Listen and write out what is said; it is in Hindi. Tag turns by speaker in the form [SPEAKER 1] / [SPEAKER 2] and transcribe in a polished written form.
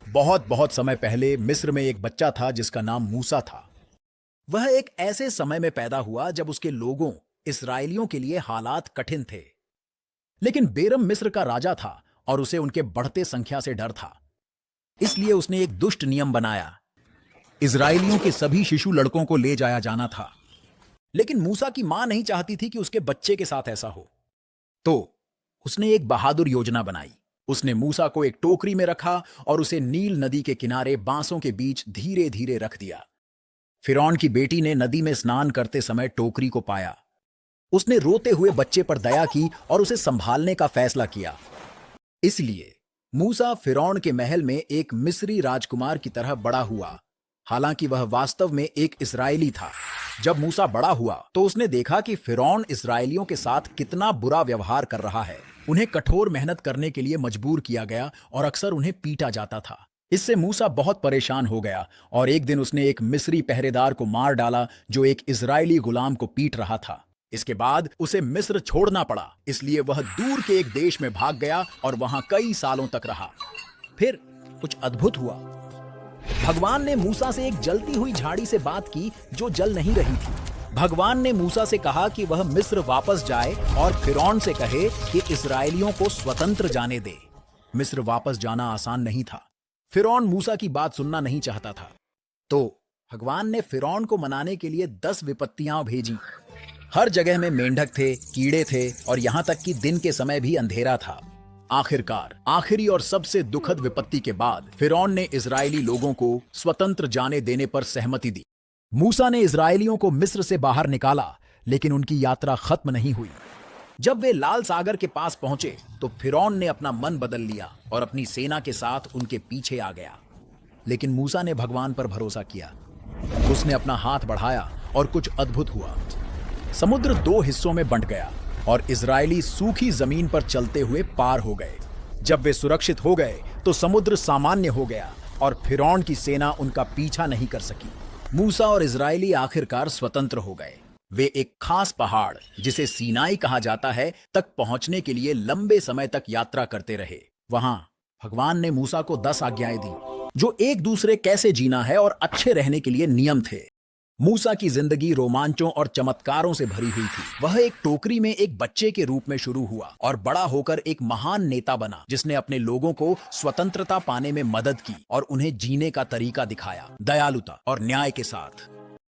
[SPEAKER 1] बहुत बहुत समय पहले मिस्र में एक बच्चा था जिसका नाम मूसा था। वह एक ऐसे समय में पैदा हुआ जब उसके लोगों इस्राएलियों के लिए हालात कठिन थे। लेकिन बेरम मिस्र का राजा था और उसे उनके बढ़ते संख्या से डर था। इसलिए उसने एक दुष्ट नियम बनाया। इस्राएलियों के सभी शिशु लड़कों को ले जाया जाना था। लेकिन मूसा की मां नहीं चाहती थी कि उसके बच्चे के साथ ऐसा हो। तो उसने एक बहादुर योजना बनाई। उसने मूसा को एक टोकरी में रखा और उसे नील नदी के किनारे बांसों के बीच धीरे धीरे रख दिया। फिरौन की बेटी ने नदी में स्नान करते समय टोकरी को पाया। उसने रोते हुए बच्चे पर दया की और उसे संभालने का फैसला किया। इसलिए मूसा फिरौन के महल में एक मिस्री राजकुमार की तरह बड़ा हुआ, हालांकि वह वास्तव में एक इस्राएली था। जब मूसा बड़ा हुआ तो उसने देखा कि फिरौन इस्राएलियों के साथ कितना बुरा व्यवहार कर रहा है। उन्हें कठोर मेहनत करने के लिए मजबूर किया गया और अक्सर उन्हें पीटा जाता था। इससे मूसा बहुत परेशान हो गया और एक दिन उसने एक मिस्री पहरेदार को मार डाला जो एक इजरायली गुलाम को पीट रहा था। इसके बाद उसे मिस्र छोड़ना पड़ा, इसलिए वह दूर के एक देश में भाग गया और वहां कई सालों तक रहा। फिर कुछ अद्भुत हुआ। भगवान ने मूसा से एक जलती हुई झाड़ी से बात की जो जल नहीं रही थी। भगवान ने मूसा से कहा कि वह मिस्र वापस जाए और फिरौन से कहे कि इस्राएलियों को स्वतंत्र जाने दे। मिस्र वापस जाना आसान नहीं था। फिरौन मूसा की बात सुनना नहीं चाहता था। तो भगवान ने फिरौन को मनाने के लिए 10 विपत्तियां भेजी। हर जगह में मेंढक थे, कीड़े थे और यहां तक कि दिन के समय भी अंधेरा था। आखिरकार आखिरी और सबसे दुखद विपत्ति के बाद फिरौन ने इजरायली लोगों को स्वतंत्र जाने देने पर सहमति दी। मूसा ने इजरायलियों को मिस्र से बाहर निकाला, लेकिन उनकी यात्रा खत्म नहीं हुई। जब वे लाल सागर के पास पहुंचे तो फिरौन ने अपना मन बदल लिया और अपनी सेना के साथ उनके पीछे आ गया। लेकिन मूसा ने भगवान पर भरोसा किया। उसने अपना हाथ बढ़ाया और कुछ अद्भुत हुआ। समुद्र 2 हिस्सों में बंट गया और इजरायली सूखी जमीन पर चलते हुए पार हो गए। जब वे सुरक्षित हो गए तो समुद्र सामान्य हो गया और फिरौन की सेना उनका पीछा नहीं कर सकी। मूसा और इजरायली आखिरकार स्वतंत्र हो गए। वे एक खास पहाड़, जिसे सीनाई कहा जाता है, तक पहुंचने के लिए लंबे समय तक यात्रा करते रहे। वहां भगवान ने मूसा को 10 आज्ञाएं दी जो एक दूसरे कैसे जीना है और अच्छे रहने के लिए नियम थे। मूसा की जिंदगी रोमांचों और चमत्कारों से भरी हुई थी। वह एक टोकरी में एक बच्चे के रूप में शुरू हुआ और बड़ा होकर एक महान नेता बना जिसने अपने लोगों को स्वतंत्रता पाने में मदद की और उन्हें जीने का तरीका दिखाया, दयालुता और न्याय के साथ।